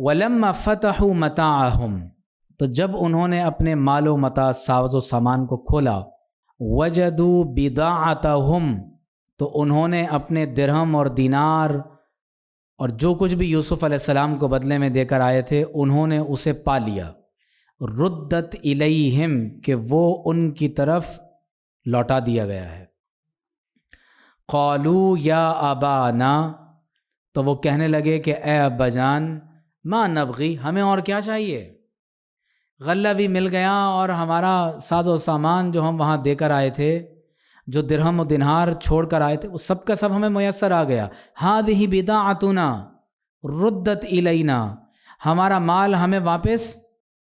وَلَمَّا فَتَحُوا مَتَاعَهُمْ، تو جب انہوں نے اپنے مال و متاع ساز و سامان کو کھولا، وَجَدُوا بِضَاعَتَهُمْ، تو انہوں نے اپنے درہم اور دینار اور جو کچھ بھی یوسف علیہ السلام کو بدلے میں دے کر آئے تھے انہوں نے اسے پا لیا، ردت الیہم، کہ وہ ان کی طرف لوٹا دیا گیا ہے۔ قالوا یا ابانا، تو وہ کہنے لگے کہ اے ابا جان، ما نبغی، ہمیں اور کیا چاہیے، غلہ بھی مل گیا اور ہمارا ساز و سامان جو ہم وہاں دے کر آئے تھے، جو درہم و دینار چھوڑ کر آئے تھے، وہ سب کا سب ہمیں میسر آ گیا۔ ہذہ بضاعتنا ردت الینا، ہمارا مال ہمیں واپس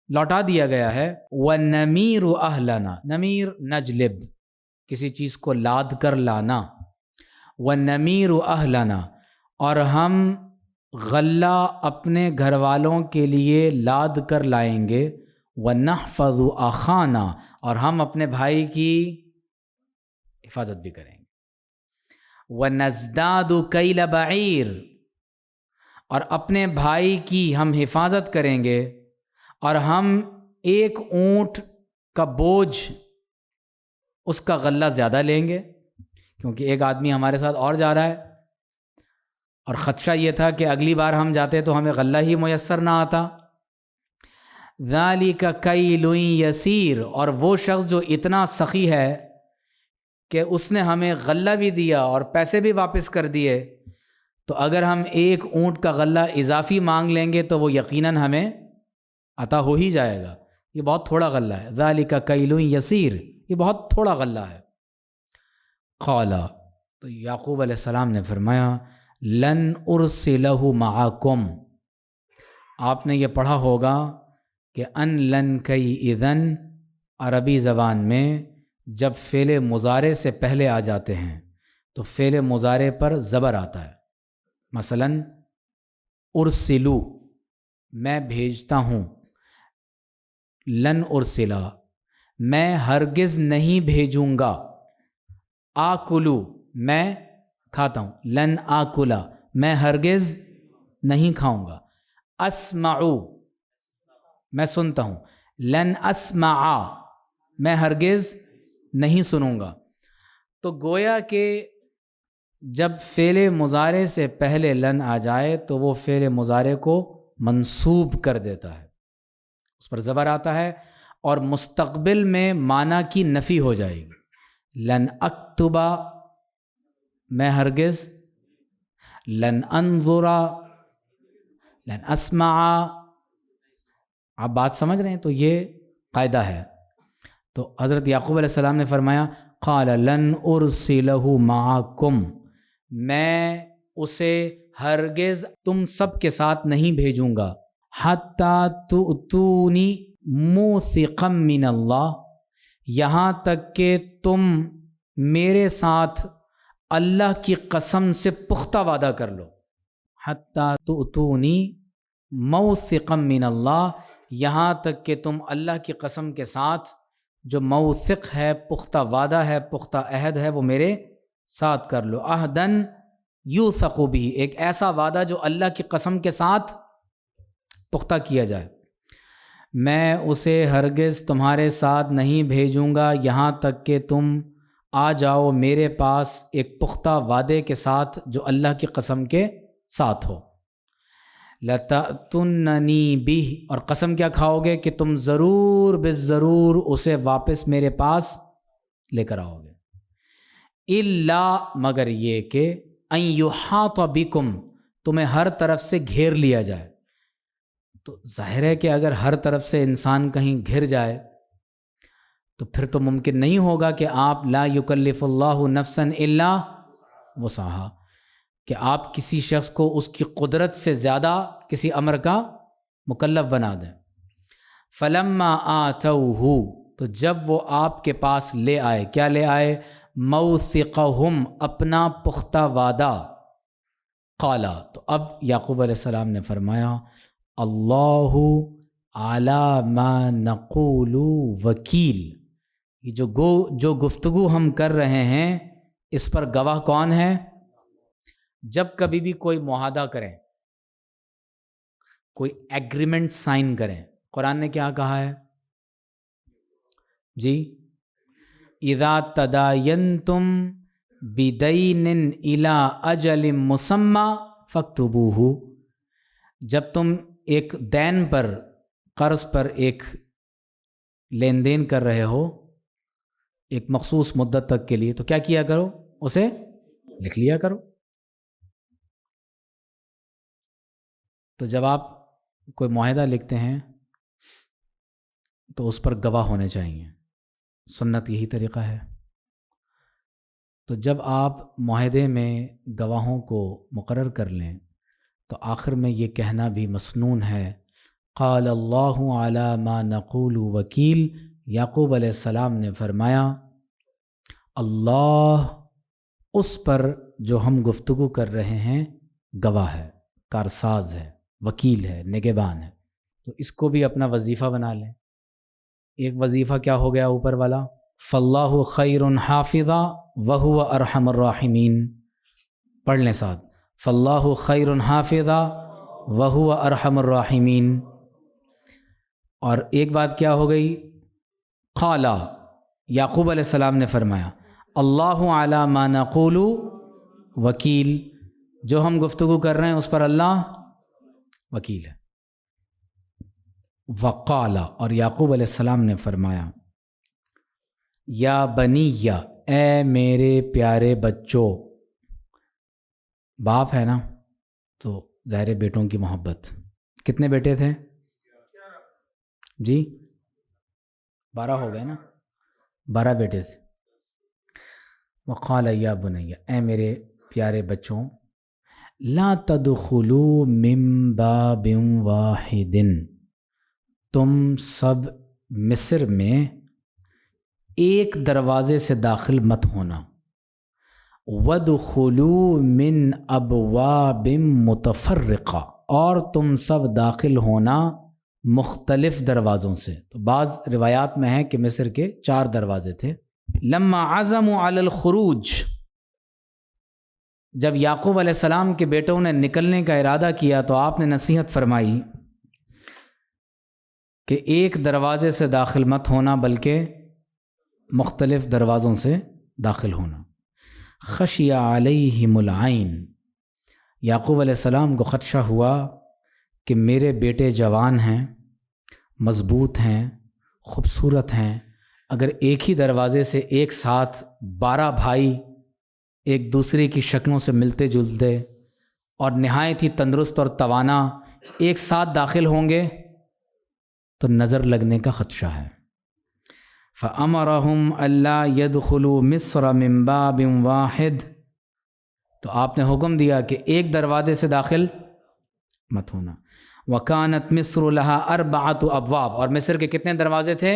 لوٹا دیا گیا ہے۔ ونمیر اہلنا، نمیر نجلب، کسی چیز کو لاد کر لانا، ونمیر اہلنا، اور ہم غلہ اپنے گھر والوں کے لیے لاد کر لائیں گے، ونحفظ اخانا، اور ہم اپنے بھائی کی حفاظت بھی کریں گے، ونزداد کیل بعیر، اور اپنے بھائی کی ہم حفاظت کریں گے، اور ہم ایک اونٹ کا بوجھ اس کا غلہ زیادہ لیں گے، کیونکہ ایک آدمی ہمارے ساتھ اور جا رہا ہے، اور خدشہ یہ تھا کہ اگلی بار ہم جاتے تو ہمیں غلہ ہی میسر نہ آتا۔ ذالک کیل یسیر، اور وہ شخص جو اتنا سخی ہے کہ اس نے ہمیں غلہ بھی دیا اور پیسے بھی واپس کر دیے، تو اگر ہم ایک اونٹ کا غلہ اضافی مانگ لیں گے تو وہ یقیناً ہمیں عطا ہو ہی جائے گا، یہ بہت تھوڑا غلہ ہے۔ ذالک کیل یسیر، یہ بہت تھوڑا غلہ ہے۔ قال، تو یعقوب علیہ السلام نے فرمایا، لن ارسلہ معکم، آپ نے یہ پڑھا ہوگا کہ ان لن کئی اذن، عربی زبان میں جب فعل مضارع سے پہلے آ جاتے ہیں تو فعل مضارع پر زبر آتا ہے۔ مثلا ارسلو، میں بھیجتا ہوں، لن ارسلا، میں ہرگز نہیں بھیجوں گا، آکلو، میں کھاتا ہوں، لن آکلا، میں ہرگز نہیں کھاؤں گا، اسمعو، میں سنتا ہوں، لن اسمعا، میں ہرگز نہیں سنوں گا۔ تو گویا کہ جب فعل مضارع سے پہلے لن آ جائے تو وہ فعل مضارع کو منصوب کر دیتا ہے، اس پر زبر آتا ہے، اور مستقبل میں معنی کی نفی ہو جائے گی۔ لن اکتبا، میں ہرگز، لن انظرا، لن اسمعا، آپ بات سمجھ رہے ہیں؟ تو یہ قاعدہ ہے۔ تو حضرت یعقوب علیہ السلام نے فرمایا، قال لن ارسلہ معکم، میں اسے ہرگز تم سب کے ساتھ نہیں بھیجوں گا، حتی تؤتونی موثقا من اللہ، یہاں تک کہ تم میرے ساتھ اللہ کی قسم سے پختہ وعدہ کر لو۔ حتی تؤتونی موثقا من اللہ، یہاں تک کہ تم اللہ کی قسم کے ساتھ جو موثق ہے، پختہ وعدہ ہے، پختہ عہد ہے، وہ میرے ساتھ کر لو۔ عہدن یوثق بھی، ایک ایسا وعدہ جو اللہ کی قسم کے ساتھ پختہ کیا جائے۔ میں اسے ہرگز تمہارے ساتھ نہیں بھیجوں گا یہاں تک کہ تم آ جاؤ میرے پاس ایک پختہ وعدے کے ساتھ جو اللہ کی قسم کے ساتھ ہو۔ لَتَأْتُنَّنِي بِهِ، اور قسم کیا کھاؤ گے کہ تم ضرور بالضرور اسے واپس میرے پاس لے کر آؤ گے۔ اِلَّا، مگر یہ کہ أَن يُحَاطَ بِكُمْ، تمہیں ہر طرف سے گھیر لیا جائے۔ تو ظاہر ہے کہ اگر ہر طرف سے انسان کہیں گھر جائے تو پھر تو ممکن نہیں ہوگا کہ آپ لا یکلف اللہ نفسا الا وسعہا، کہ آپ کسی شخص کو اس کی قدرت سے زیادہ کسی امر کا مکلف بنا دیں۔ فلما آتوہ، تو جب وہ آپ کے پاس لے آئے، کیا لے آئے؟ موثقہم، اپنا پختہ وعدہ۔ قالا، تو اب یعقوب علیہ السلام نے فرمایا، اللہ علی ما نقول وکیل، یہ جو گفتگو ہم کر رہے ہیں اس پر گواہ کون ہے؟ جب کبھی بھی کوئی معاہدہ کریں کوئی ایگریمنٹ سائن کریں. قرآن نے کیا کہا ہے جی؟ اذا تداینتم بدین الی اجل مسمی فاکتبوہ. جب تم ایک دین پر، قرض پر ایک لین دین کر رہے ہو ایک مخصوص مدت تک کے لیے، تو کیا کیا کرو؟ اسے لکھ لیا کرو. تو جب آپ کوئی معاہدہ لکھتے ہیں تو اس پر گواہ ہونے چاہیے. سنت یہی طریقہ ہے. تو جب آپ معاہدے میں گواہوں کو مقرر کر لیں تو آخر میں یہ کہنا بھی مسنون ہے، قال اللہ علی ما نقول وکیل. یعقوب علیہ السلام نے فرمایا اللہ اس پر جو ہم گفتگو کر رہے ہیں گواہ ہے، کارساز ہے، وکیل ہے، نگہبان ہے. تو اس کو بھی اپنا وظیفہ بنا لیں. ایک وظیفہ کیا ہو گیا اوپر والا؟ فاللہ خیر حافظا وہو ارحم الراحمین. پڑھ لیں ساتھ، فاللہ خیر حافظا وہو ارحم الراحمین. اور ایک بات کیا ہو گئی؟ قال یعقوب علیہ السلام نے فرمایا اللہ علی ما نقول وکیل. جو ہم گفتگو کر رہے ہیں اس پر اللہ وکیل ہے. وقال، اور یعقوب علیہ السلام نے فرمایا یا بنی، اے میرے پیارے بچوں. باپ ہے نا تو ظاہر بیٹوں کی محبت. کتنے بیٹے تھے جی؟ 12 ہو گئے نا، 12 بیٹے تھے. وقال یا بنی، اے میرے پیارے بچوں، لا تدخلوا من باب واحد. تم سب مصر میں ایک دروازے سے داخل مت ہونا. وَادْخُلُوا مِنْ أَبْوَابٍ مُتَفَرِّقَةٍ، اور تم سب داخل ہونا مختلف دروازوں سے. تو بعض روایات میں ہے کہ مصر کے 4 دروازے تھے. لما عزموا علی الخروج، جب یعقوب علیہ السلام کے بیٹوں نے نکلنے کا ارادہ کیا تو آپ نے نصیحت فرمائی کہ ایک دروازے سے داخل مت ہونا بلکہ مختلف دروازوں سے داخل ہونا. خشی علیہم العین، یعقوب علیہ السلام کو خدشہ ہوا کہ میرے بیٹے جوان ہیں، مضبوط ہیں، خوبصورت ہیں، اگر ایک ہی دروازے سے ایک ساتھ 12 بھائی ایک دوسرے کی شکلوں سے ملتے جلتے اور نہایت ہی تندرست اور توانا ایک ساتھ داخل ہوں گے تو نظر لگنے کا خدشہ ہے. فَأَمَرَهُمْ أَلَّا يَدْخُلُوا مِصْرَ مِنْ بَابٍ وَاحِدٍ، تو آپ نے حکم دیا کہ ایک دروازے سے داخل مت ہونا. وَكَانَتْ مِصْرُ لَهَا 4 أَبْوَابٍ، اور مصر کے کتنے دروازے تھے؟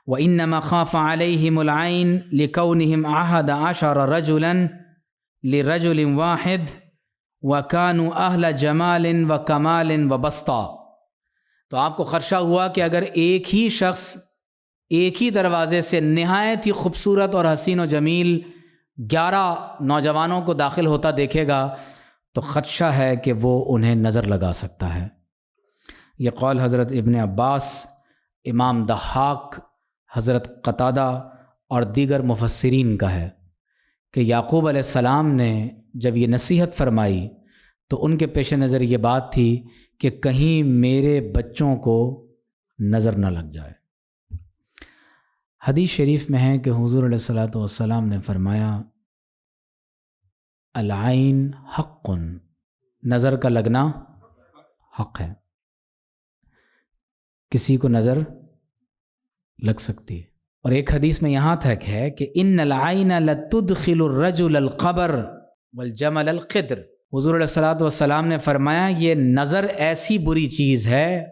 وَإِنَّمَا خَافَ عَلَيْهِمُ الْعَيْنُ لِكَوْنِهِمْ 11 رَجُلًا لِرَجُلٍ وَاحِدٍ وَكَانُوا أَهْلَ جَمَالٍ وَكَمَالٍ وَبَسْطَةٍ. تو آپ کو خدشہ ہوا کہ اگر ایک ہی شخص ایک ہی دروازے سے نہایت ہی خوبصورت اور حسین و جمیل 11 نوجوانوں کو داخل ہوتا دیکھے گا تو خدشہ ہے کہ وہ انہیں نظر لگا سکتا ہے. یہ قول حضرت ابن عباس، امام ضحاک، حضرت قتادہ اور دیگر مفسرین کا ہے کہ یعقوب علیہ السلام نے جب یہ نصیحت فرمائی تو ان کے پیش نظر یہ بات تھی کہ کہیں میرے بچوں کو نظر نہ لگ جائے. حدیث شریف میں ہے کہ حضور علیہ الصلوۃ والسلام نے فرمایا العین حق، نظر کا لگنا حق ہے. کسی کو نظر لگ سکتی ہے. اور ایک حدیث میں یہاں تک ہے کہ ان العین لتدخل الرجل القبر والجمل القدر. حضور علیہ الصلوۃ والسلام نے فرمایا یہ نظر ایسی بری چیز ہے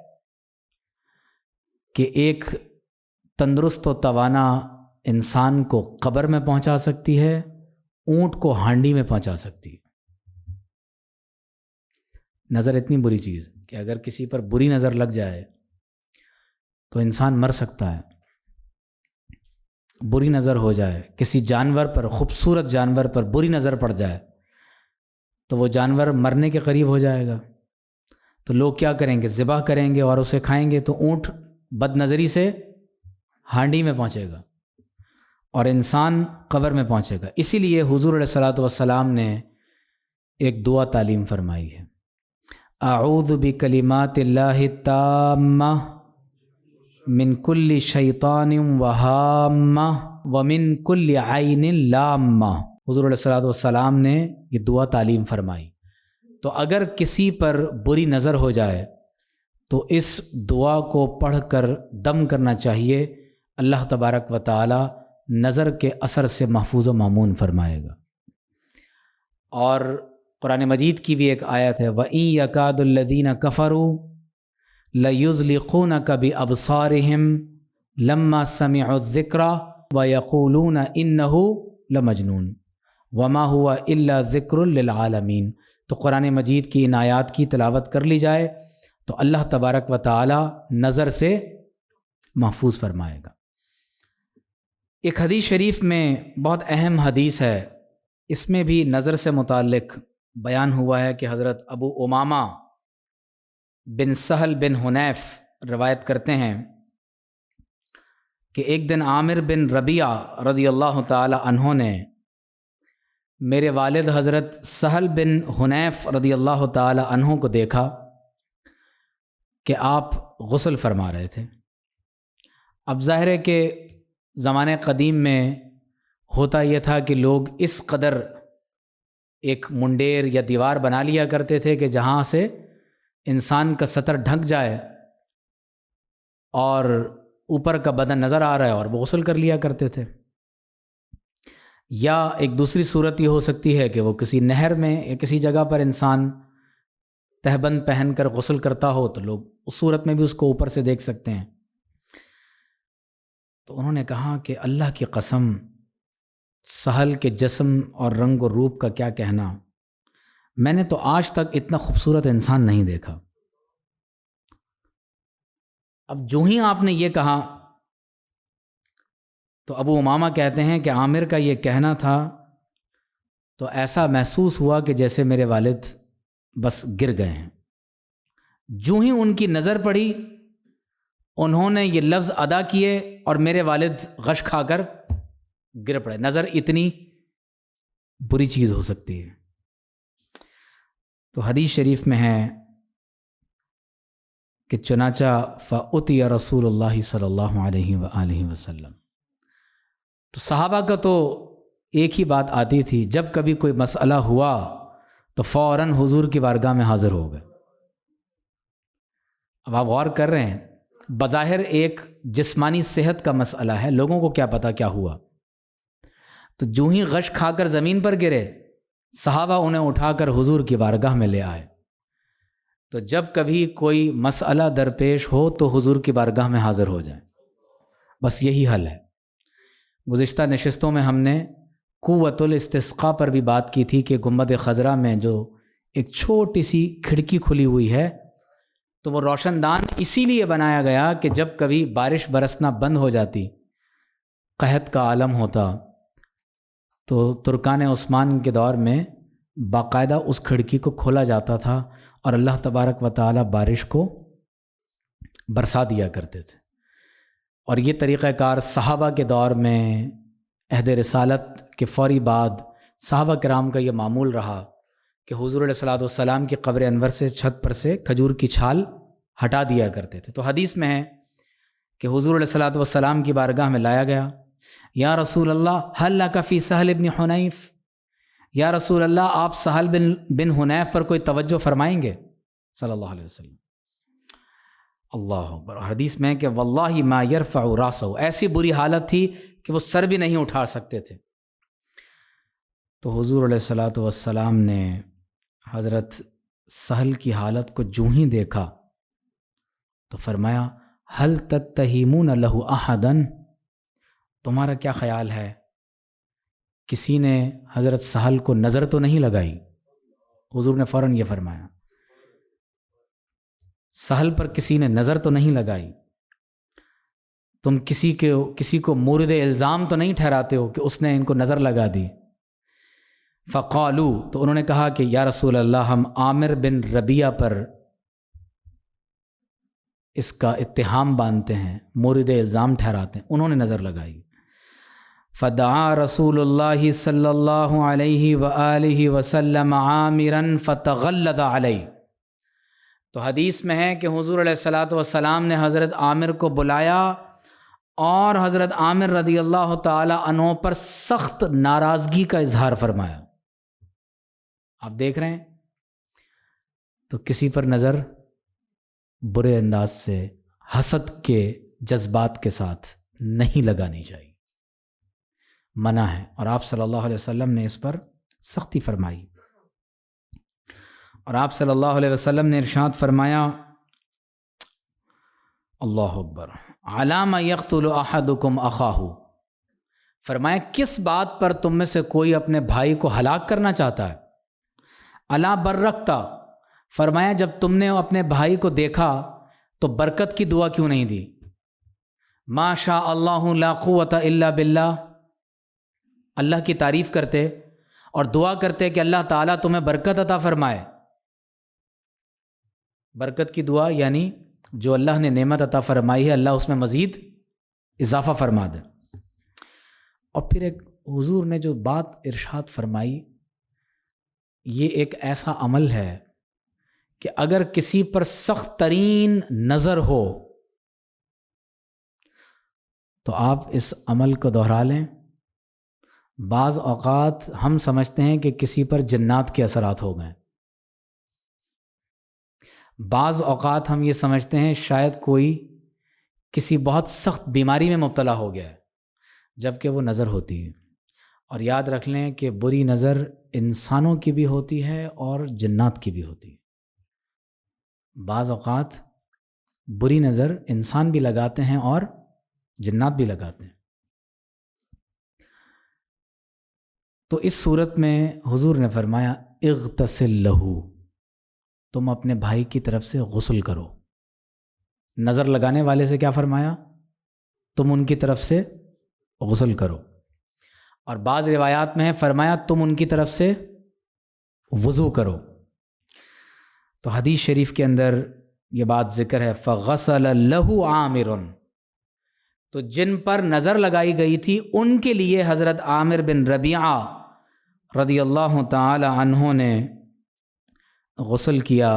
کہ ایک تندرست و توانا انسان کو قبر میں پہنچا سکتی ہے، اونٹ کو ہانڈی میں پہنچا سکتی ہے. نظر اتنی بری چیز کہ اگر کسی پر بری نظر لگ جائے تو انسان مر سکتا ہے. بری نظر ہو جائے کسی جانور پر، خوبصورت جانور پر بری نظر پڑ جائے تو وہ جانور مرنے کے قریب ہو جائے گا. تو لوگ کیا کریں گے؟ ذبح کریں گے اور اسے کھائیں گے، تو اونٹ بد نظری سے ہانڈی میں پہنچے گا اور انسان قبر میں پہنچے گا۔ اسی لیے حضور علیہ الصلاۃ والسلام نے ایک دعا تعلیم فرمائی ہے، اعوذ بکلمات اللہ التامہ من کل شیطان وہامہ ومن کل عین لامہ۔ حضور علیہ الصلاۃ والسلام نے یہ دعا تعلیم فرمائی۔ تو اگر کسی پر بری نظر ہو جائے تو اس دعا کو پڑھ کر دم کرنا چاہیے، اللہ تبارک و تعالی نظر کے اثر سے محفوظ و مامون فرمائے گا۔ اور قرآن مجید کی بھی ایک آیت ہے، وَإِن يَكَادُ الَّذِينَ كَفَرُوا لَيُزْلِقُونَكَ بِأَبْصَارِهِمْ لَمَّا سَمِعُوا الذِّكْرَ وَيَقُولُونَ إِنَّهُ لَمَجْنُونٌ وَمَا هُوَ إِلَّا ذِكْرٌ لِّلْعَالَمِينَ۔ تو قرآن مجید کی ان آیات کی تلاوت کر لی جائے تو اللہ تبارک و تعالی نظر سے محفوظ فرمائے گا۔ ایک حدیث شریف میں بہت اہم حدیث ہے، اس میں بھی نظر سے متعلق بیان ہوا ہے کہ حضرت ابو امامہ بن سہل بن حنیف روایت کرتے ہیں کہ ایک دن عامر بن ربیعہ رضی اللہ تعالی عنہ نے میرے والد حضرت سہل بن حنیف رضی اللہ تعالی عنہ کو دیکھا کہ آپ غسل فرما رہے تھے۔ اب ظاہر ہے کہ زمانے قدیم میں ہوتا یہ تھا کہ لوگ اس قدر ایک منڈیر یا دیوار بنا لیا کرتے تھے کہ جہاں سے انسان کا سطر ڈھک جائے اور اوپر کا بدن نظر آ رہا ہے، اور وہ غسل کر لیا کرتے تھے۔ یا ایک دوسری صورت یہ ہو سکتی ہے کہ وہ کسی نہر میں یا کسی جگہ پر انسان تہبند پہن کر غسل کرتا ہو تو لوگ اس صورت میں بھی اس کو اوپر سے دیکھ سکتے ہیں۔ تو انہوں نے کہا کہ اللہ کی قسم، سہل کے جسم اور رنگ و روپ کا کیا کہنا، میں نے تو آج تک اتنا خوبصورت انسان نہیں دیکھا۔ اب جو ہی آپ نے یہ کہا تو ابو امامہ کہتے ہیں کہ عامر کا یہ کہنا تھا تو ایسا محسوس ہوا کہ جیسے میرے والد بس گر گئے ہیں۔ جو ہی ان کی نظر پڑی انہوں نے یہ لفظ ادا کیے اور میرے والد غش کھا کر گر پڑے۔ نظر اتنی بری چیز ہو سکتی ہے۔ تو حدیث شریف میں ہے کہ چنانچہ فأتی رسول اللہ صلی اللہ علیہ وآلہ وسلم، تو صحابہ کا تو ایک ہی بات آتی تھی، جب کبھی کوئی مسئلہ ہوا تو فوراً حضور کی بارگاہ میں حاضر ہو گئے۔ اب آپ غور کر رہے ہیں، بظاہر ایک جسمانی صحت کا مسئلہ ہے، لوگوں کو کیا پتا کیا ہوا، تو جو ہی غش کھا کر زمین پر گرے صحابہ انہیں اٹھا کر حضور کی بارگاہ میں لے آئے۔ تو جب کبھی کوئی مسئلہ درپیش ہو تو حضور کی بارگاہ میں حاضر ہو جائیں، بس یہی حل ہے۔ گزشتہ نشستوں میں ہم نے قوت الاستسقاء پر بھی بات کی تھی کہ گنبد خضرا میں جو ایک چھوٹی سی کھڑکی کھلی ہوئی ہے تو وہ روشن دان اسی لیے بنایا گیا کہ جب کبھی بارش برسنا بند ہو جاتی، قحط کا عالم ہوتا، تو ترکان عثمان کے دور میں باقاعدہ اس کھڑکی کو کھولا جاتا تھا اور اللہ تبارک و تعالی بارش کو برسا دیا کرتے تھے۔ اور یہ طریقہ کار صحابہ کے دور میں عہد رسالت کے فوری بعد صحابہ کرام کا یہ معمول رہا کہ حضور علیہ الصلاۃ والسلام کی قبر انور سے چھت پر سے کھجور کی چھال ہٹا دیا کرتے تھے۔ تو حدیث میں ہے کہ حضور علیہ الصلاۃ والسلام کی بارگاہ میں لایا گیا، یا رسول اللہ هل لک فی سہل بن حنیف، یا رسول اللہ آپ سہل بن حنیف پر کوئی توجہ فرمائیں گے صلی اللہ علیہ وسلم۔ اللہ اکبر۔ حدیث میں ہے کہ واللہ ما یرفع راسہ، ایسی بری حالت تھی کہ وہ سر بھی نہیں اٹھا سکتے تھے۔ تو حضور علیہ الصلاۃ والسلام نے حضرت سہل کی حالت کو جو ہی دیکھا تو فرمایا هل تتہمون له احدا، تمہارا کیا خیال ہے کسی نے حضرت سہل کو نظر تو نہیں لگائی؟ حضور نے فوراً یہ فرمایا سہل پر کسی نے نظر تو نہیں لگائی، تم کسی کو مورد الزام تو نہیں ٹھہراتے ہو کہ اس نے ان کو نظر لگا دی؟ فقالو، تو انہوں نے کہا کہ یا رسول اللہ ہم عامر بن ربیعہ پر اس کا اتہام باندھتے ہیں، مورد الزام ٹھہراتے ہیں، انہوں نے نظر لگائی۔ فدعا رسول اللہ صلی اللہ علیہ وآلہ وسلم عامرا فتغلظ علیہ، تو حدیث میں ہے کہ حضور علیہ الصلاۃ والسلام نے حضرت عامر کو بلایا اور حضرت عامر رضی اللہ تعالی عنہ پر سخت ناراضگی کا اظہار فرمایا۔ آپ دیکھ رہے ہیں، تو کسی پر نظر برے انداز سے، حسد کے جذبات کے ساتھ نہیں لگانی چاہیے، منع ہے، اور آپ صلی اللہ علیہ وسلم نے اس پر سختی فرمائی۔ اور آپ صلی اللہ علیہ وسلم نے ارشاد فرمایا، اللہ اکبر، علامہ یقتل احدکم اخاہ، فرمایا کس بات پر تم میں سے کوئی اپنے بھائی کو ہلاک کرنا چاہتا ہے؟ الا برکتا، فرمایا جب تم نے اپنے بھائی کو دیکھا تو برکت کی دعا کیوں نہیں دی؟ ما شاء اللہ لا قوت الا باللہ، اللہ کی تعریف کرتے اور دعا کرتے کہ اللہ تعالیٰ تمہیں برکت عطا فرمائے۔ برکت کی دعا یعنی جو اللہ نے نعمت عطا فرمائی ہے اللہ اس میں مزید اضافہ فرما دے۔ اور پھر ایک حضور نے جو بات ارشاد فرمائی، یہ ایک ایسا عمل ہے کہ اگر کسی پر سخت ترین نظر ہو تو آپ اس عمل کو دہرا لیں۔ بعض اوقات ہم سمجھتے ہیں کہ کسی پر جنات کے اثرات ہو گئے، بعض اوقات ہم یہ سمجھتے ہیں شاید کوئی کسی بہت سخت بیماری میں مبتلا ہو گیا ہے، جبکہ وہ نظر ہوتی ہے۔ اور یاد رکھ لیں کہ بری نظر انسانوں کی بھی ہوتی ہے اور جنات کی بھی ہوتی ہے۔ بعض اوقات بری نظر انسان بھی لگاتے ہیں اور جنات بھی لگاتے ہیں۔ تو اس صورت میں حضور نے فرمایا اغتسل لہو، تم اپنے بھائی کی طرف سے غسل کرو۔ نظر لگانے والے سے کیا فرمایا؟ تم ان کی طرف سے غسل کرو۔ اور بعض روایات میں ہے فرمایا تم ان کی طرف سے وضو کرو۔ تو حدیث شریف کے اندر یہ بات ذکر ہے، فغسل لہو عامر، تو جن پر نظر لگائی گئی تھی ان کے لیے حضرت عامر بن ربیعہ رضی اللہ تعالی عنہ نے غسل کیا۔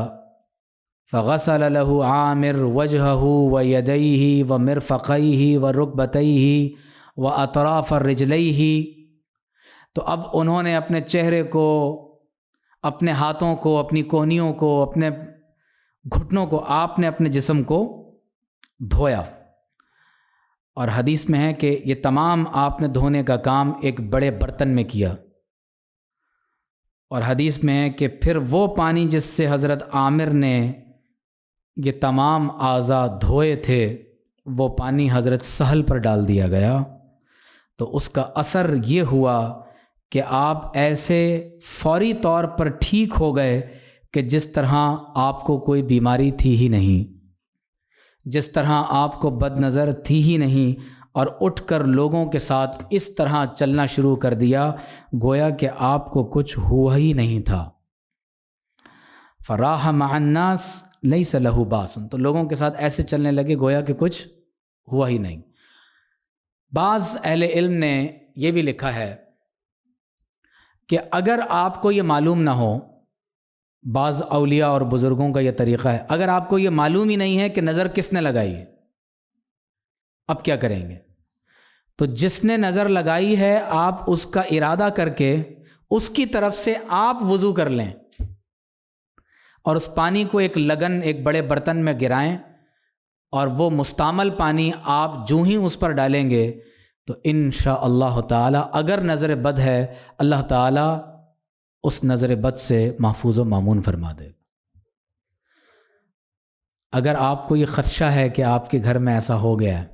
فغسل له عامر وجهه ويديه ومرفقيه وركبتيه واطراف رجليه، تو اب انہوں نے اپنے چہرے کو، اپنے ہاتھوں کو، اپنی کوہنیوں کو، اپنے گھٹنوں کو، آپ نے اپنے جسم کو دھویا۔ اور حدیث میں ہے کہ یہ تمام آپ نے دھونے کا کام ایک بڑے برتن میں کیا۔ اور حدیث میں ہے کہ پھر وہ پانی جس سے حضرت عامر نے یہ تمام اعضاء دھوئے تھے وہ پانی حضرت سہل پر ڈال دیا گیا، تو اس کا اثر یہ ہوا کہ آپ ایسے فوری طور پر ٹھیک ہو گئے کہ جس طرح آپ کو کوئی بیماری تھی ہی نہیں، جس طرح آپ کو بد نظر تھی ہی نہیں، اور اٹھ کر لوگوں کے ساتھ اس طرح چلنا شروع کر دیا گویا کہ آپ کو کچھ ہوا ہی نہیں تھا۔ فراح مع الناس لیس لہ باس، تو لوگوں کے ساتھ ایسے چلنے لگے گویا کہ کچھ ہوا ہی نہیں۔ بعض اہل علم نے یہ بھی لکھا ہے کہ اگر آپ کو یہ معلوم نہ ہو، بعض اولیاء اور بزرگوں کا یہ طریقہ ہے، اگر آپ کو یہ معلوم ہی نہیں ہے کہ نظر کس نے لگائی ہے، اب کیا کریں گے؟ تو جس نے نظر لگائی ہے آپ اس کا ارادہ کر کے اس کی طرف سے آپ وضو کر لیں، اور اس پانی کو ایک لگن، ایک بڑے برتن میں گرائیں، اور وہ مستعمل پانی آپ جو ہی اس پر ڈالیں گے تو انشاءاللہ تعالی اگر نظر بد ہے اللہ تعالی اس نظر بد سے محفوظ و مامون فرما دے۔ اگر آپ کو یہ خدشہ ہے کہ آپ کے گھر میں ایسا ہو گیا ہے،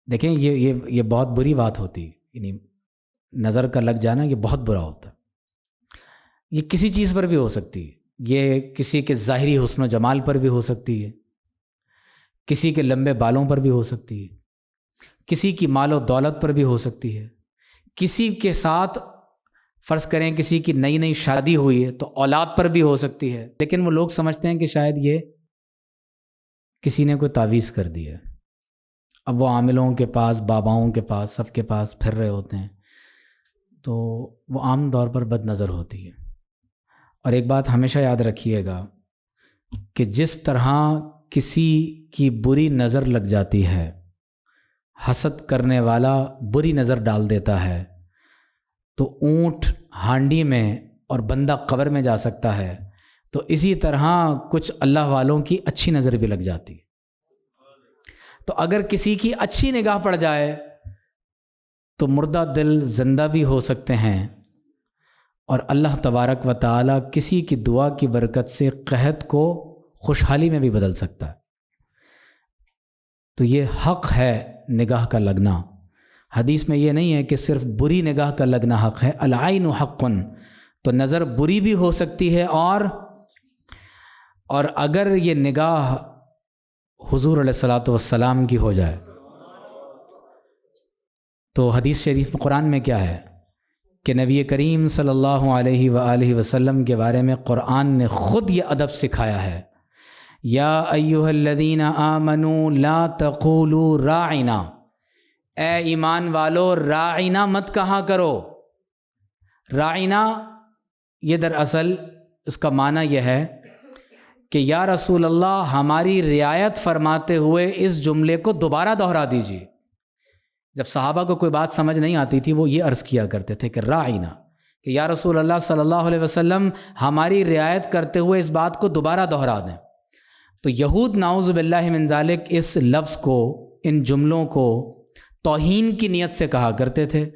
دیکھیں یہ بہت بری بات ہوتی ہے، یعنی نظر کا لگ جانا یہ بہت برا ہوتا ہے۔ یہ کسی چیز پر بھی ہو سکتی ہے، یہ کسی کے ظاہری حسن و جمال پر بھی ہو سکتی ہے، کسی کے لمبے بالوں پر بھی ہو سکتی ہے، کسی کی مال و دولت پر بھی ہو سکتی ہے، کسی کے ساتھ فرض کریں کسی کی نئی نئی شادی ہوئی ہے تو اولاد پر بھی ہو سکتی ہے، لیکن وہ لوگ سمجھتے ہیں کہ شاید یہ کسی نے کوئی تعویذ کر دی ہے، اب وہ عاملوں کے پاس، باباؤں کے پاس، سب کے پاس پھر رہے ہوتے ہیں، تو وہ عام طور پر بد نظر ہوتی ہے۔ اور ایک بات ہمیشہ یاد رکھیے گا کہ جس طرح کسی کی بری نظر لگ جاتی ہے، حسد کرنے والا بری نظر ڈال دیتا ہے، تو اونٹ ہانڈی میں اور بندہ قبر میں جا سکتا ہے، تو اسی طرح کچھ اللہ والوں کی اچھی نظر بھی لگ جاتی ہے۔ تو اگر کسی کی اچھی نگاہ پڑ جائے تو مردہ دل زندہ بھی ہو سکتے ہیں، اور اللہ تبارک و تعالی کسی کی دعا کی برکت سے قحط کو خوشحالی میں بھی بدل سکتا ہے۔ تو یہ حق ہے نگاہ کا لگنا۔ حدیث میں یہ نہیں ہے کہ صرف بری نگاہ کا لگنا حق ہے، العین حق، تو نظر بری بھی ہو سکتی ہے، اور اگر یہ نگاہ حضور علیہ الصلاۃ والسلام کی ہو جائے تو حدیث شریف قرآن میں کیا ہے کہ نبی کریم صلی اللہ علیہ وآلہ وسلم کے بارے میں قرآن نے خود یہ ادب سکھایا ہے، یا ایھا الذین آمنوا لا تقولوا راعنا، اے ایمان والو راعنا مت کہا کرو۔ راعنا یہ دراصل اس کا معنی یہ ہے کہ یا رسول اللہ ہماری رعایت فرماتے ہوئے اس جملے کو دوبارہ دہرا دیجیے۔ جب صحابہ کو کوئی بات سمجھ نہیں آتی تھی وہ یہ عرض کیا کرتے تھے کہ راعنا، کہ یا رسول اللہ صلی اللہ علیہ وسلم ہماری رعایت کرتے ہوئے اس بات کو دوبارہ دہرا دیں۔ تو یہود نعوذ باللہ من ذالک اس لفظ کو، ان جملوں کو توہین کی نیت سے کہا کرتے تھے۔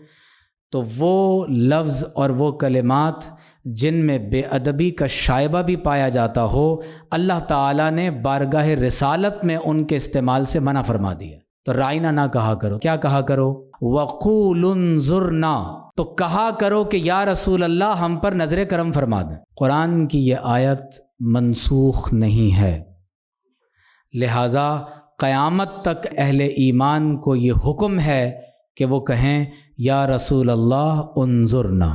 تو وہ لفظ اور وہ کلمات جن میں بے ادبی کا شائبہ بھی پایا جاتا ہو، اللہ تعالیٰ نے بارگاہ رسالت میں ان کے استعمال سے منع فرما دیا۔ تو رائنا نہ کہا کرو، کیا کہا کرو؟ وقول انظرنا، تو کہا کرو کہ یا رسول اللہ ہم پر نظر کرم فرما دیں۔ قرآن کی یہ آیت منسوخ نہیں ہے، لہٰذا قیامت تک اہل ایمان کو یہ حکم ہے کہ وہ کہیں یا رسول اللہ انظرنا،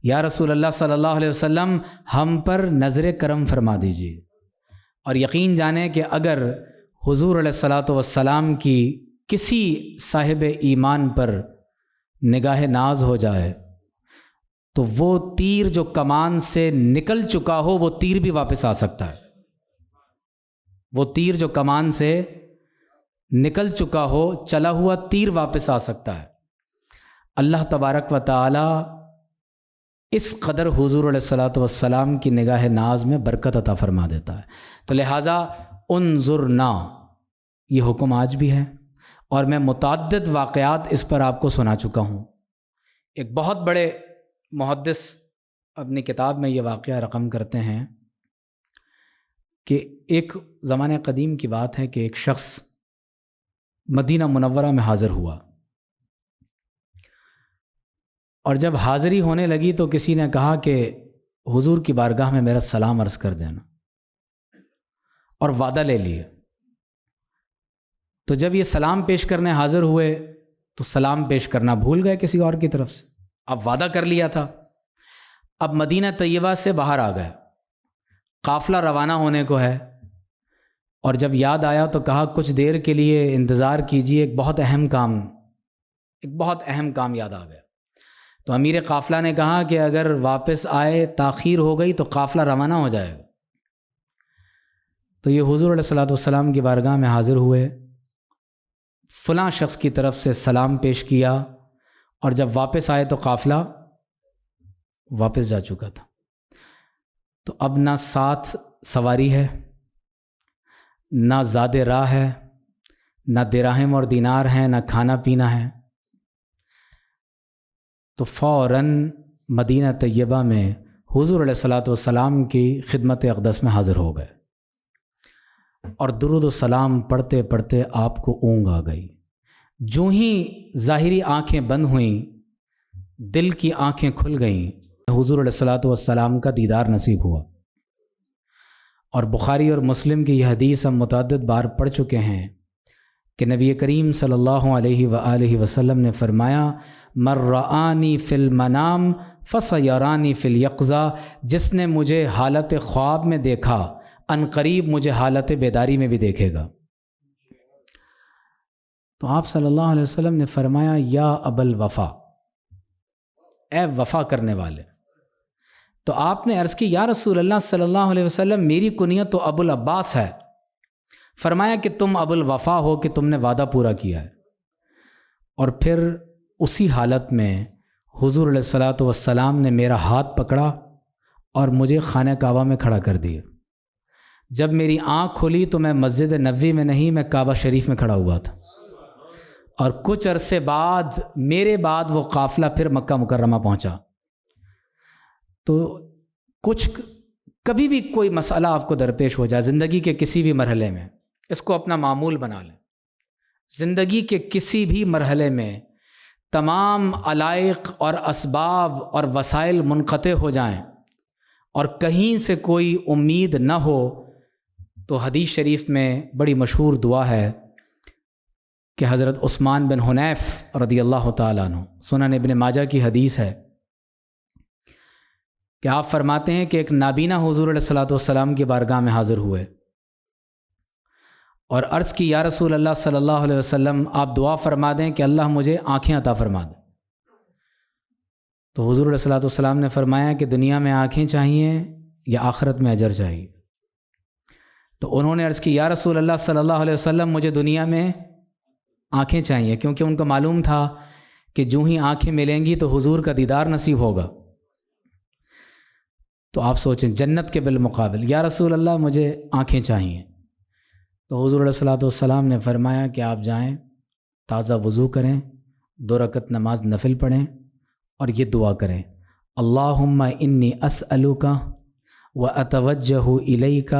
یا رسول اللہ صلی اللہ علیہ وسلم ہم پر نظر کرم فرما دیجیے۔ اور یقین جانیں کہ اگر حضور علیہ الصلاۃ والسلام کی کسی صاحب ایمان پر نگاہ ناز ہو جائے تو وہ تیر جو کمان سے نکل چکا ہو وہ تیر بھی واپس آ سکتا ہے۔ وہ تیر جو کمان سے نکل چکا ہو، چلا ہوا تیر واپس آ سکتا ہے۔ اللہ تبارک و تعالی اس قدر حضور علیہ الصلاۃ والسلام کی نگاہ ناز میں برکت عطا فرما دیتا ہے۔ تو لہٰذا انظرنا یہ حکم آج بھی ہے، اور میں متعدد واقعات اس پر آپ کو سنا چکا ہوں۔ ایک بہت بڑے محدث اپنی کتاب میں یہ واقعہ رقم کرتے ہیں کہ ایک زمانہ قدیم کی بات ہے کہ ایک شخص مدینہ منورہ میں حاضر ہوا، اور جب حاضری ہونے لگی تو کسی نے کہا کہ حضور کی بارگاہ میں میرا سلام عرض کر دینا، اور وعدہ لے لیے۔ تو جب یہ سلام پیش کرنے حاضر ہوئے تو سلام پیش کرنا بھول گئے کسی اور کی طرف سے، اب وعدہ کر لیا تھا۔ اب مدینہ طیبہ سے باہر آ گئے، قافلہ روانہ ہونے کو ہے، اور جب یاد آیا تو کہا کچھ دیر کے لیے انتظار کیجیے، ایک بہت اہم کام یاد آ گیا۔ تو امیر قافلہ نے کہا کہ اگر واپس آئے تاخیر ہو گئی تو قافلہ روانہ ہو جائے گا۔ تو یہ حضور علیہ الصلاۃ والسلام کی بارگاہ میں حاضر ہوئے، فلاں شخص کی طرف سے سلام پیش کیا، اور جب واپس آئے تو قافلہ واپس جا چکا تھا۔ تو اب نہ ساتھ سواری ہے، نہ زاد راہ ہے، نہ دراہم اور دینار ہیں، نہ کھانا پینا ہے۔ تو فوراً مدینہ طیبہ میں حضور علیہ الصلاۃ والسلام کی خدمت اقدس میں حاضر ہو گئے، اور درود و سلام پڑھتے پڑھتے آپ کو اونگ آ گئی۔ جو ہی ظاہری آنکھیں بند ہوئیں، دل کی آنکھیں کھل گئیں، حضور علیہ الصلاۃ والسلام کا دیدار نصیب ہوا۔ اور بخاری اور مسلم کی یہ حدیث ہم متعدد بار پڑھ چکے ہیں کہ نبی کریم صلی اللہ علیہ وآلہ وسلم نے فرمایا، من رآنی فی المنام فسیرانی فی الیقظہ، جس نے مجھے حالت خواب میں دیکھا عنقریب مجھے حالت بیداری میں بھی دیکھے گا۔ تو آپ صلی اللہ علیہ وسلم نے فرمایا یا ابا الوفا، اے وفا کرنے والے۔ تو آپ نے عرض کی یا رسول اللہ صلی اللہ علیہ وسلم میری کنیت تو ابو العباس ہے۔ فرمایا کہ تم ابو الوفا ہو کہ تم نے وعدہ پورا کیا ہے۔ اور پھر اسی حالت میں حضور علیہ الصلاۃ والسلام نے میرا ہاتھ پکڑا اور مجھے خانہ کعبہ میں کھڑا کر دیا۔ جب میری آنکھ کھلی تو میں مسجد نبوی میں نہیں، میں کعبہ شریف میں کھڑا ہوا تھا۔ اور کچھ عرصے بعد میرے بعد وہ قافلہ پھر مکہ مکرمہ پہنچا۔ تو کبھی بھی کوئی مسئلہ آپ کو درپیش ہو جائے زندگی کے کسی بھی مرحلے میں، اس کو اپنا معمول بنا لیں۔ زندگی کے کسی بھی مرحلے میں تمام علائق اور اسباب اور وسائل منقطع ہو جائیں اور کہیں سے کوئی امید نہ ہو، تو حدیث شریف میں بڑی مشہور دعا ہے کہ حضرت عثمان بن حنیف رضی اللہ تعالیٰ عنہ، سنن ابن ماجہ کی حدیث ہے کہ آپ فرماتے ہیں کہ ایک نابینا حضور علیہ الصلاۃ والسلام کی بارگاہ میں حاضر ہوئے اور عرض کی یا رسول اللہ صلی اللہ علیہ وسلم آپ دعا فرما دیں کہ اللہ مجھے آنکھیں عطا فرما دیں۔ تو حضور علیہ الصلاۃ والسلام نے فرمایا کہ دنیا میں آنکھیں چاہیے یا آخرت میں اجر چاہیے؟ تو انہوں نے عرض کی یا رسول اللہ صلی اللہ علیہ وسلم مجھے دنیا میں آنکھیں چاہیے، کیونکہ ان کو معلوم تھا کہ جو ہی آنکھیں ملیں گی تو حضور کا دیدار نصیب ہوگا۔ تو آپ سوچیں جنت کے بالمقابل یا رسول اللہ مجھے آنکھیں چاہیے۔ تو حضور علیہ الصلاۃ والسلام نے فرمایا کہ آپ جائیں، تازہ وضو کریں، 2 رکعت نماز نفل پڑھیں اور یہ دعا کریں، اللہم انی اسألک و اتوجہ الیک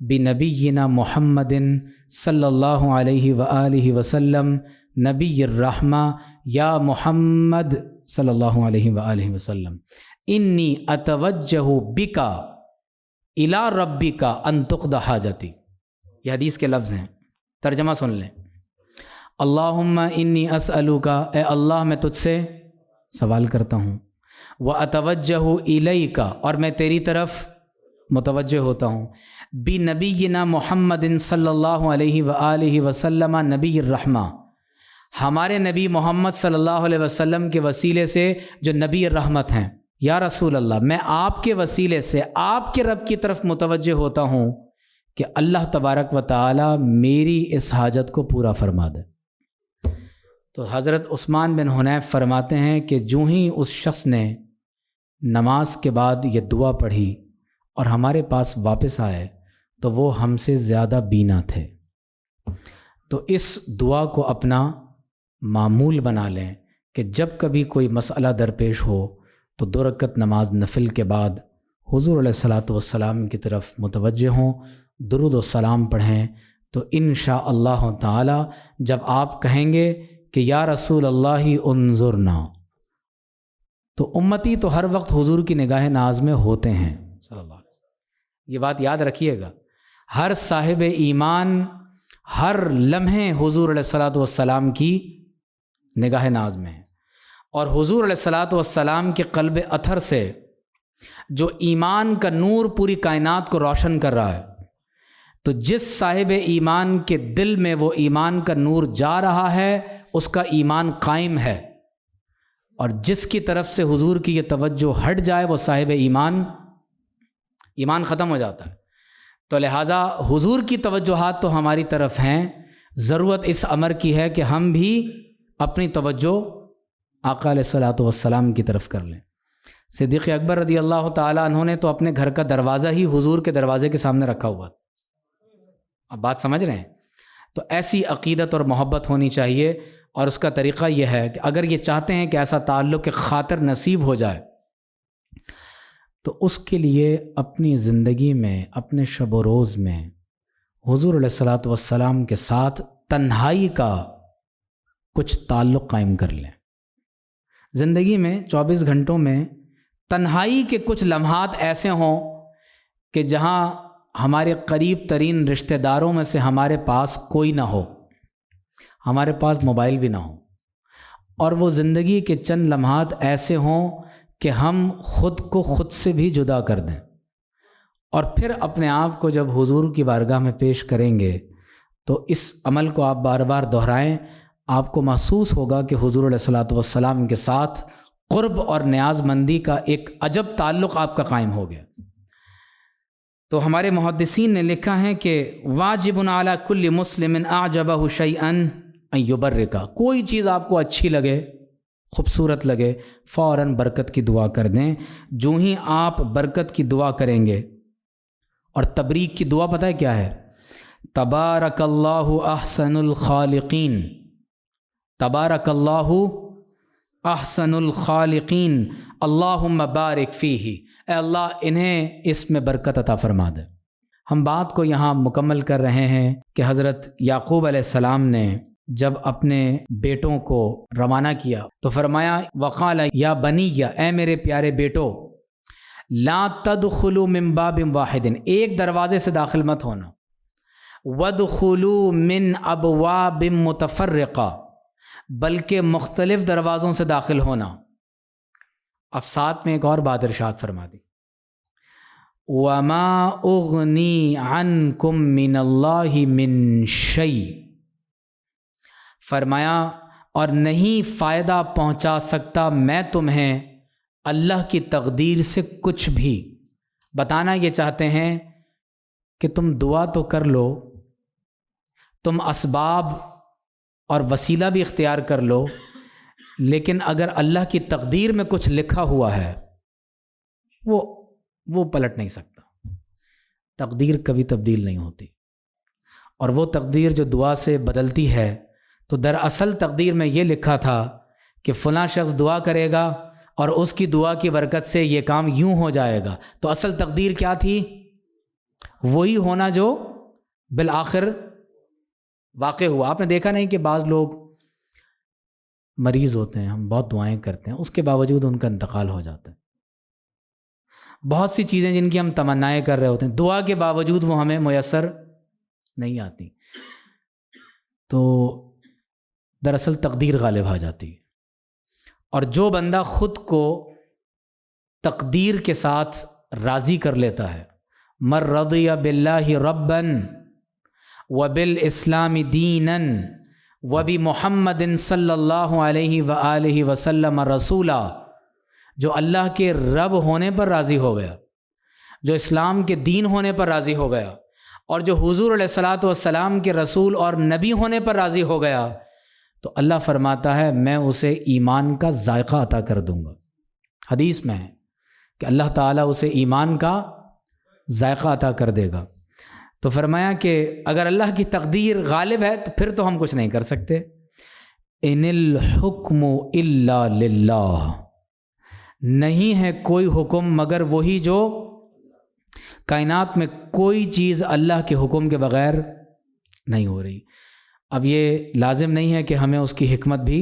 بنبینا محمد صلی اللہ علیہ وآلہ وسلم نبی الرحمہ یا محمد صلی اللہ علیہ وآلہ وسلم انی اتوجہ بکا الی ربک ان تقضی حاجتی۔ یہ حدیث کے لفظ ہیں، ترجمہ سن لیں۔ اللہم انی اسألک، اے اللہ میں تجھ سے سوال کرتا ہوں، واتوجہ الیک، اور میں تیری طرف متوجہ ہوتا ہوں، بنبینا محمد صلی اللہ علیہ وآلہ وسلم نبی الرحمہ، ہمارے نبی محمد صلی اللہ علیہ وسلم کے وسیلے سے جو نبی الرحمت ہیں۔ یا رسول اللہ میں آپ کے وسیلے سے آپ کے رب کی طرف متوجہ ہوتا ہوں کہ اللہ تبارک و تعالی میری اس حاجت کو پورا فرما دے۔ تو حضرت عثمان بن حنیف فرماتے ہیں کہ جو ہی اس شخص نے نماز کے بعد یہ دعا پڑھی اور ہمارے پاس واپس آئے تو وہ ہم سے زیادہ بینا تھے۔ تو اس دعا کو اپنا معمول بنا لیں کہ جب کبھی کوئی مسئلہ درپیش ہو تو 2 رکعت نماز نفل کے بعد حضور علیہ الصلاۃ والسلام کی طرف متوجہ ہوں، درود و سلام پڑھیں، تو انشاءاللہ تعالی جب آپ کہیں گے کہ یا رسول اللہ انظرنا، تو امتی تو ہر وقت حضور کی نگاہ ناز میں ہوتے ہیں صلی اللہ علیہ وسلم۔ یہ بات یاد رکھیے گا، ہر صاحب ایمان ہر لمحے حضور علیہ الصلاۃ والسلام کی نگاہ ناز میں ہے، اور حضور علیہ الصلاۃ والسلام کے قلب اطہر سے جو ایمان کا نور پوری کائنات کو روشن کر رہا ہے، تو جس صاحب ایمان کے دل میں وہ ایمان کا نور جا رہا ہے اس کا ایمان قائم ہے، اور جس کی طرف سے حضور کی یہ توجہ ہٹ جائے وہ صاحب ایمان ختم ہو جاتا ہے۔ تو لہٰذا حضور کی توجہات تو ہماری طرف ہیں، ضرورت اس امر کی ہے کہ ہم بھی اپنی توجہ آقا علیہ الصلاۃ والسلام کی طرف کر لیں۔ صدیق اکبر رضی اللہ تعالیٰ عنہ نے تو اپنے گھر کا دروازہ ہی حضور کے دروازے کے سامنے رکھا ہوا۔ اب بات سمجھ رہے ہیں؟ تو ایسی عقیدت اور محبت ہونی چاہیے، اور اس کا طریقہ یہ ہے کہ اگر یہ چاہتے ہیں کہ ایسا تعلق خاطر نصیب ہو جائے تو اس کے لیے اپنی زندگی میں اپنے شب و روز میں حضور علیہ الصلاۃ والسلام کے ساتھ تنہائی کا کچھ تعلق قائم کر لیں۔ زندگی میں 24 گھنٹوں میں تنہائی کے کچھ لمحات ایسے ہوں کہ جہاں ہمارے قریب ترین رشتہ داروں میں سے ہمارے پاس کوئی نہ ہو، ہمارے پاس موبائل بھی نہ ہو، اور وہ زندگی کے چند لمحات ایسے ہوں کہ ہم خود کو خود سے بھی جدا کر دیں اور پھر اپنے آپ کو جب حضور کی بارگاہ میں پیش کریں گے تو اس عمل کو آپ بار بار دہرائیں، آپ کو محسوس ہوگا کہ حضور علیہ الصلاۃ والسلام کے ساتھ قرب اور نیاز مندی کا ایک عجب تعلق آپ کا قائم ہو گیا۔ تو ہمارے محدثین نے لکھا ہے کہ واجب علی کل مسلم اعجبہ شیئا ان یبرکہ، کوئی چیز آپ کو اچھی لگے، خوبصورت لگے، فوراً برکت کی دعا کر دیں۔ جو ہی آپ برکت کی دعا کریں گے، اور تبریک کی دعا پتہ ہے کیا ہے؟ تبارک اللہ احسن الخالقین، تبارک اللہ احسن الخالقین اللہم بارک فیہ، اے اللہ انہیں اس میں برکت عطا فرما دے۔ ہم بات کو یہاں مکمل کر رہے ہیں کہ حضرت یعقوب علیہ السلام نے جب اپنے بیٹوں کو روانہ کیا تو فرمایا وقال یا بنی، اے میرے پیارے بیٹو، لا تدخلوا من باب واحد، ایک دروازے سے داخل مت ہونا، وادخلوا من ابواب متفرقہ، بلکہ مختلف دروازوں سے داخل ہونا۔ اب ساتھ میں ایک اور بات ارشاد فرما دی، وما اغنی عنکم من اللہ من شیء، فرمایا اور نہیں فائدہ پہنچا سکتا میں تمہیں اللہ کی تقدیر سے کچھ بھی۔ بتانا یہ چاہتے ہیں کہ تم دعا تو کر لو، تم اسباب اور وسیلہ بھی اختیار کر لو، لیکن اگر اللہ کی تقدیر میں کچھ لکھا ہوا ہے وہ پلٹ نہیں سکتا۔ تقدیر کبھی تبدیل نہیں ہوتی، اور وہ تقدیر جو دعا سے بدلتی ہے، تو دراصل تقدیر میں یہ لکھا تھا کہ فلاں شخص دعا کرے گا اور اس کی دعا کی برکت سے یہ کام یوں ہو جائے گا، تو اصل تقدیر کیا تھی؟ وہی ہونا جو بالآخر واقع ہوا۔ آپ نے دیکھا نہیں کہ بعض لوگ مریض ہوتے ہیں، ہم بہت دعائیں کرتے ہیں، اس کے باوجود ان کا انتقال ہو جاتا ہے۔ بہت سی چیزیں جن کی ہم تمنائیں کر رہے ہوتے ہیں، دعا کے باوجود وہ ہمیں میسر نہیں آتی، تو دراصل تقدیر غالب آ جاتی ہے۔ اور جو بندہ خود کو تقدیر کے ساتھ راضی کر لیتا ہے، من رضی باللہ ربا وبالاسلام دینا وبمحمد صلی اللہ علیہ وآلہ وسلم رسولا، جو اللہ کے رب ہونے پر راضی ہو گیا، جو اسلام کے دین ہونے پر راضی ہو گیا، اور جو حضور علیہ الصلاۃ والسلام کے رسول اور نبی ہونے پر راضی ہو گیا، تو اللہ فرماتا ہے میں اسے ایمان کا ذائقہ عطا کر دوں گا۔ حدیث میں ہے کہ اللہ تعالیٰ اسے ایمان کا ذائقہ عطا کر دے گا۔ تو فرمایا کہ اگر اللہ کی تقدیر غالب ہے تو پھر تو ہم کچھ نہیں کر سکتے۔ ان الحکم الا للہ، نہیں ہے کوئی حکم مگر وہی جو، کائنات میں کوئی چیز اللہ کے حکم کے بغیر نہیں ہو رہی۔ اب یہ لازم نہیں ہے کہ ہمیں اس کی حکمت بھی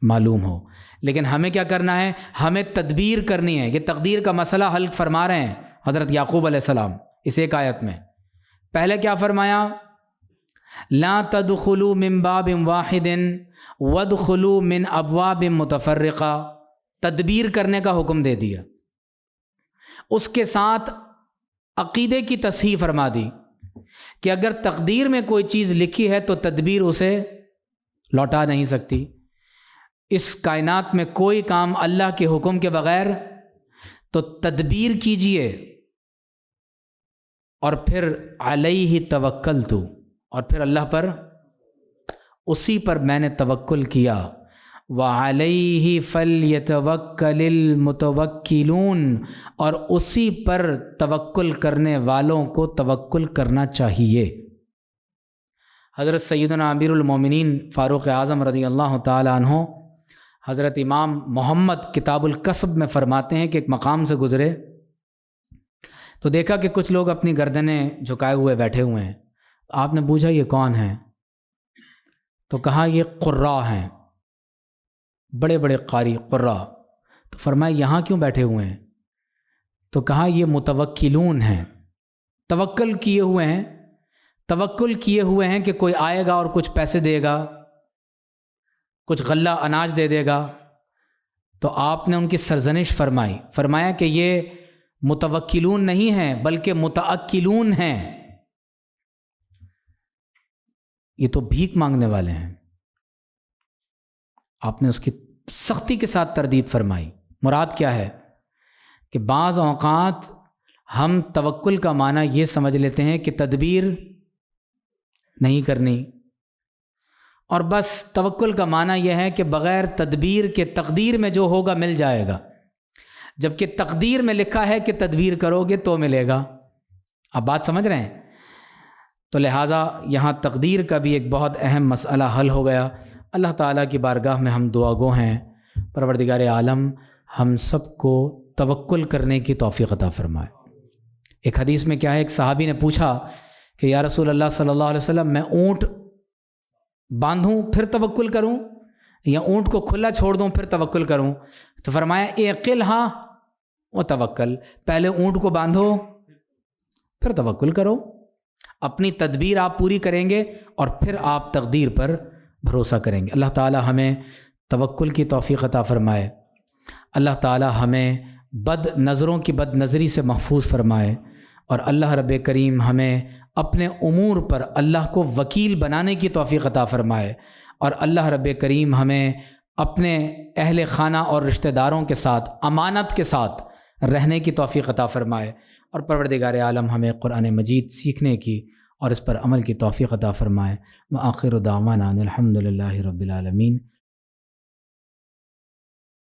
معلوم ہو، لیکن ہمیں کیا کرنا ہے؟ ہمیں تدبیر کرنی ہے۔ یہ تقدیر کا مسئلہ حل فرما رہے ہیں حضرت یعقوب علیہ السلام اس ایک آیت میں۔ پہلے کیا فرمایا؟ لا تدخلوا من باب واحد وادخلوا من ابواب متفرقہ، تدبیر کرنے کا حکم دے دیا۔ اس کے ساتھ عقیدے کی تصحیح فرما دی کہ اگر تقدیر میں کوئی چیز لکھی ہے تو تدبیر اسے لوٹا نہیں سکتی۔ اس کائنات میں کوئی کام اللہ کے حکم کے بغیر، تو تدبیر کیجئے، اور پھر علیہ توکلت، اور پھر اللہ پر، اسی پر میں نے توکل کیا۔ وعلیہ فلیتوکل المتوکلون، اور اسی پر توکل کرنے والوں کو توکل کرنا چاہیے۔ حضرت سیدنا امیر المومنین فاروق اعظم رضی اللہ تعالی عنہ، حضرت امام محمد کتاب الکسب میں فرماتے ہیں کہ ایک مقام سے گزرے تو دیکھا کہ کچھ لوگ اپنی گردنیں جھکائے ہوئے بیٹھے ہوئے ہیں۔ آپ نے پوچھا یہ کون ہیں؟ تو کہا یہ قراء ہیں، بڑے بڑے قاری قراء۔ تو فرمایا یہاں کیوں بیٹھے ہوئے ہیں؟ تو کہا یہ متوکلون ہیں، توکل کیے ہوئے ہیں، توکل کیے ہوئے ہیں کہ کوئی آئے گا اور کچھ پیسے دے گا، کچھ غلہ اناج دے دے گا۔ تو آپ نے ان کی سرزنش فرمائی، فرمایا کہ یہ متوکلون نہیں ہیں بلکہ متعقلون ہیں. یہ تو بھیک مانگنے والے ہیں. آپ نے اس کی سختی کے ساتھ تردید فرمائی. مراد کیا ہے کہ بعض اوقات ہم توکل کا معنی یہ سمجھ لیتے ہیں کہ تدبیر نہیں کرنی، اور بس توکل کا معنی یہ ہے کہ بغیر تدبیر کے تقدیر میں جو ہوگا مل جائے گا، جبکہ تقدیر میں لکھا ہے کہ تدبیر کرو گے تو ملے گا. آپ بات سمجھ رہے ہیں؟ تو لہٰذا یہاں تقدیر کا بھی ایک بہت اہم مسئلہ حل ہو گیا. اللہ تعالیٰ کی بارگاہ میں ہم دعا گو ہیں، پروردگار عالم ہم سب کو توکل کرنے کی توفیق عطا فرمائے. ایک حدیث میں کیا ہے، ایک صحابی نے پوچھا کہ یا رسول اللہ صلی اللہ علیہ وسلم، میں اونٹ باندھوں پھر توکل کروں یا اونٹ کو کھلا چھوڑ دوں پھر توکل کروں؟ تو فرمایا اعقلھا وتوکل، پہلے اونٹ کو باندھو پھر توکل کرو. اپنی تدبیر آپ پوری کریں گے اور پھر آپ تقدیر پر بھروسہ کریں گے. اللہ تعالی ہمیں توکل کی توفیق عطا فرمائے. اللہ تعالی ہمیں بد نظروں کی بد نظری سے محفوظ فرمائے، اور اللہ رب کریم ہمیں اپنے امور پر اللہ کو وکیل بنانے کی توفیق عطا فرمائے، اور اللہ رب کریم ہمیں اپنے اہل خانہ اور رشتہ داروں کے ساتھ امانت کے ساتھ رہنے کی توفیق عطا فرمائے، اور پروردگار عالم ہمیں قرآن مجید سیکھنے کی اور اس پر عمل کی توفیق عطا فرمائے. وآخر دعوانا الحمد للہ رب العالمین.